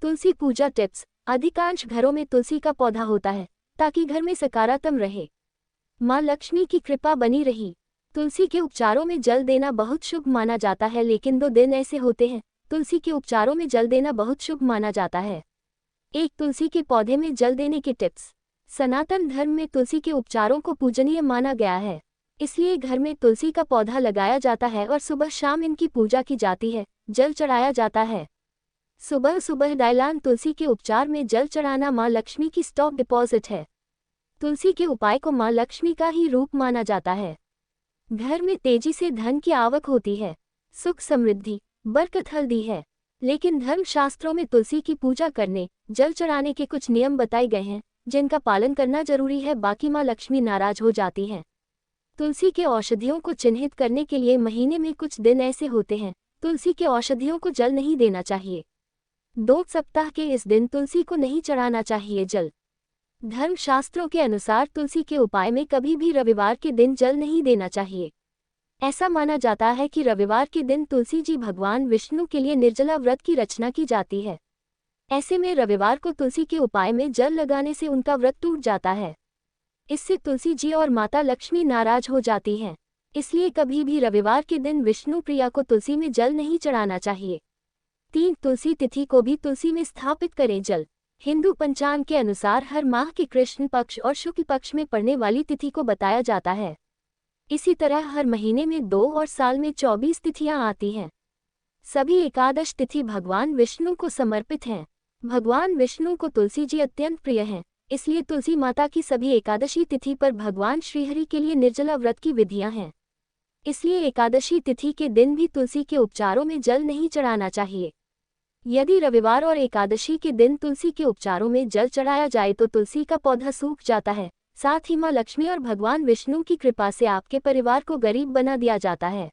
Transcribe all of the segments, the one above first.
तुलसी पूजा tips. अधिकांश घरों में तुलसी का पौधा होता है ताकि घर में सकारात्मक रहे, माँ लक्ष्मी की कृपा बनी रही। तुलसी के उपचारों में जल देना बहुत शुभ माना जाता है, लेकिन 2 दिन ऐसे होते हैं तुलसी के उपचारों में जल देना बहुत शुभ माना जाता है। 1. तुलसी के पौधे में जल देने के टिप्स। सनातन धर्म में तुलसी के उपचारों को पूजनीय माना गया है, इसलिए घर में तुलसी का पौधा लगाया जाता है और सुबह शाम इनकी पूजा की जाती है, जल चढ़ाया जाता है। सुबह सुबह दाइलान तुलसी के उपचार में जल चढ़ाना माँ लक्ष्मी की स्टॉक डिपॉजिट है। तुलसी के उपाय को माँ लक्ष्मी का ही रूप माना जाता है। घर में तेजी से धन की आवक होती है, सुख समृद्धि बरकत हल्दी है। लेकिन धर्मशास्त्रों में तुलसी की पूजा करने, जल चढ़ाने के कुछ नियम बताए गए हैं जिनका पालन करना जरूरी है, बाकी माँ लक्ष्मी नाराज हो जाती हैं। तुलसी के औषधियों को चिन्हित करने के लिए महीने में कुछ दिन ऐसे होते हैं तुलसी के औषधियों को जल नहीं देना चाहिए। 2 सप्ताह के इस दिन तुलसी को नहीं चढ़ाना चाहिए जल। धर्मशास्त्रों के अनुसार तुलसी के उपाय में कभी भी रविवार के दिन जल नहीं देना चाहिए। ऐसा माना जाता है कि रविवार के दिन तुलसी जी भगवान विष्णु के लिए निर्जला व्रत की रचना की जाती है। ऐसे में रविवार को तुलसी के उपाय में जल लगाने से उनका व्रत टूट जाता है। इससे तुलसी जी और माता लक्ष्मी नाराज हो जाती हैं, इसलिए कभी भी रविवार के दिन विष्णु प्रिया को तुलसी में जल नहीं चढ़ाना चाहिए। 3. तुलसी तिथि को भी तुलसी में स्थापित करें जल। हिंदू पंचांग के अनुसार हर माह के कृष्ण पक्ष और शुक्ल पक्ष में पड़ने वाली तिथि को बताया जाता है। इसी तरह हर महीने में 2 और साल में 24 तिथियां आती हैं। सभी एकादश तिथि भगवान विष्णु को समर्पित हैं। भगवान विष्णु को तुलसी जी अत्यंत प्रिय हैं, इसलिए तुलसी माता की सभी एकादशी तिथि पर भगवान श्रीहरि के लिए निर्जला व्रत की विधियां हैं। इसलिए एकादशी तिथि के दिन भी तुलसी के उपचारों में जल नहीं चढ़ाना चाहिए। यदि रविवार और एकादशी के दिन तुलसी के उपचारों में जल चढ़ाया जाए तो तुलसी का पौधा सूख जाता है, साथ ही माँ लक्ष्मी और भगवान विष्णु की कृपा से आपके परिवार को गरीब बना दिया जाता है।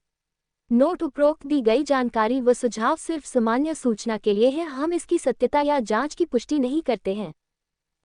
नोट: उपरोक्त दी गई जानकारी व सुझाव सिर्फ सामान्य सूचना के लिए है, हम इसकी सत्यता या जांच की पुष्टि नहीं करते हैं।